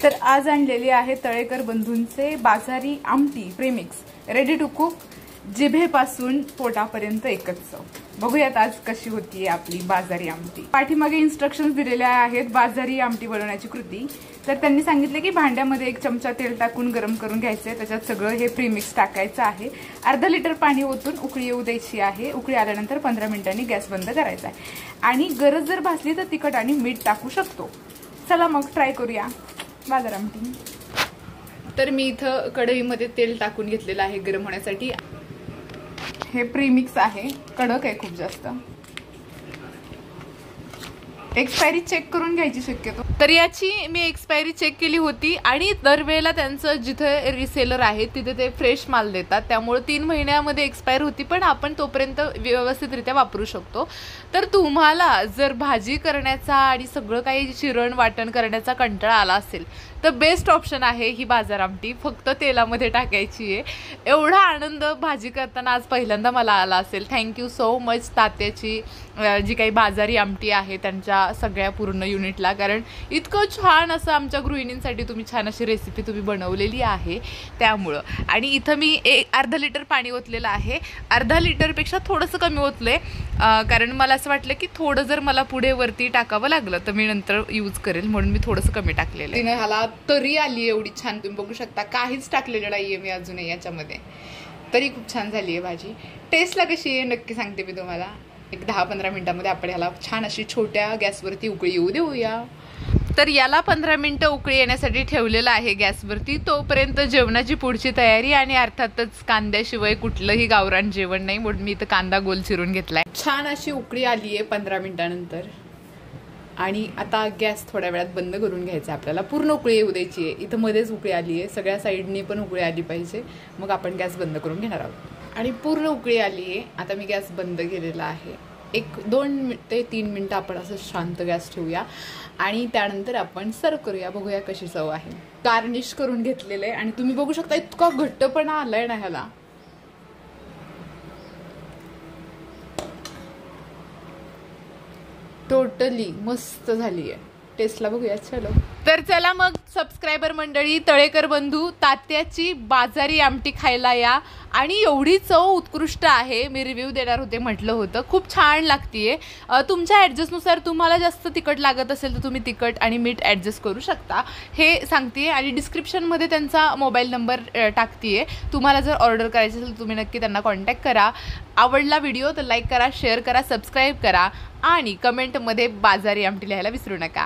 तर आज आणलेली आहे तळेकर बंधूंचे बाजारी आमटी प्रेमिक्स, रेडी टू कुक, जिभेपासून पोटापर्यंत एकच चव। बघूयात आज कशी होतीये आपली बाजारी आमटी। पाठीमागे इन्स्ट्रक्शन्स दिलेले आहेत बाजारी आमटी बनवण्याची कृती। तर त्यांनी सांगितले की भांड्यामध्ये 1 चमचा तेल टाकून गरम करून घ्यायचे, त्याच्यात सगळं हे प्रीमिक्स टाकायचं आहे। अर्धा लिटर पाणी ओतून उकळी येऊ द्यायची आहे। उकळी आल्यानंतर 15 मिनिटांनी गॅस बंद करायचा आहे आणि गरज जर भासली तर तिखट आणि मीठ टाकू शकतो। चला मग ट्राय करूया बाजार आमटी। तर मी इथं कढईमध्ये तेल टाकून घेतलेलं आहे गरम होण्यासाठी। हे प्रीमिक्स आहे, कडक आहे खूप जास्त। एक्सपायरी चेक करून घ्यायची शक्यतो। तर याची मी एक्सपायरी चेक केली होती आणि दरवेळेला त्यांचं जिथे रिसेलर आहे तिथे ते फ्रेश माल देतात, त्यामुळे 3 महिन्यामध्ये एक्सपायर होती, पण आपण तोपर्यंत व्यवस्थितरित्या वापरू शकतो। तर तुम्हाला जर भाजी करण्याचा आणि सगळं काही चिरण वाटण करण्याचा कंटाळा आला असेल तर बेस्ट ऑप्शन आहे ही बाजार आमटी। फक्त तेलामध्ये टाकायची आहे। एवढा आनंद भाजी करताना आज पहिल्यांदा मला आला असेल। थँक्यू सो मच तात्याची जी काही बाजारी आमटी आहे त्यांच्या सगळ्या पूर्ण युनिटला, कारण इतकं छान असं आमच्या गृहिणींसाठी तुम्ही छान अशी रेसिपी तुम्ही बनवलेली आहे त्यामुळं। आणि इथं मी अर्धा लिटर पाणी ओतलेलं आहे। अर्धा लिटरपेक्षा थोडंसं कमी ओतले, कारण मला असं वाटलं की थोडं जर मला पुढे वरती टाकावं लागलं तर मी नंतर यूज करेल, म्हणून मी थोडंसं कमी टाकलेलं आहे। ह्याला तरी आली एवढी छान, तुम्ही बघू शकता काहीच टाकलेलं नाहीये मी अजूनही याच्यामध्ये, तरी खूप छान झाली आहे भाजी। टेस्टला कशी आहे नक्की सांगते मी तुम्हाला। एक 10-15 मिनिटांमध्ये आपण ह्याला छान अशी छोट्या गॅसवरती उकळी येऊ देऊया। तर याला 15 मिनिटं उकळी येण्यासाठी ठेवलेलं आहे गॅसवरती। तोपर्यंत जेवणाची पुढची तयारी, आणि अर्थातच कांद्याशिवाय कुठलंही गावरान जेवण नाही, म्हणून मी इथं कांदा गोल चिरून घेतलाय। छान अशी उकळी आली आहे 15 मिनिटांनंतर, आणि आता गॅस थोड्या वेळात बंद करून घ्यायचा आपल्याला। पूर्ण उकळी येऊ द्यायची आहे। इथं मध्येच उकळी आली आहे, सगळ्या साईडनी पण उकळी आली पाहिजे, मग आपण गॅस बंद करून घेणार आहोत। आणि पूर्ण उकळी आली आहे, आता मी गॅस बंद केलेला आहे। 1-2 ते 3 मिनिटं आपण असं शांत गॅस ठेवूया आणि त्यानंतर आपण सर्व करूया। बघूया कशी चव आहे। गार्निश करून घेतलेलं आहे आणि तुम्ही बघू शकता इतका घट्टपणा आलाय ना ह्याला। टोटली मस्त झाली आहे। टेस्टला बघूया चलो। तर चला मग सबस्क्रायबर मंडळी, तळेकर बंधू तात्याची बाजारी आमटी खायला या। आणि एवढी चव उत्कृष्ट आहे, मी रिव्ह्यू देणार होते म्हटलं होतं, खूप छान लागतीये। तुमच्या ॲडजस्टनुसार तुम्हाला जास्त तिखट लागत असेल तर तुम्ही तिखट आणि मीठ ॲडजस्ट करू शकता हे सांगते। आणि डिस्क्रिप्शनमध्ये त्यांचा मोबाईल नंबर टाकते, तुम्हाला जर ऑर्डर करायची असेल तर तुम्ही नक्की त्यांना कॉन्टॅक्ट करा। आवडला व्हिडिओ तर लाईक करा, शेअर करा, सबस्क्राईब करा आणि कमेंटमध्ये बाजारी आमटी लिहायला विसरू नका।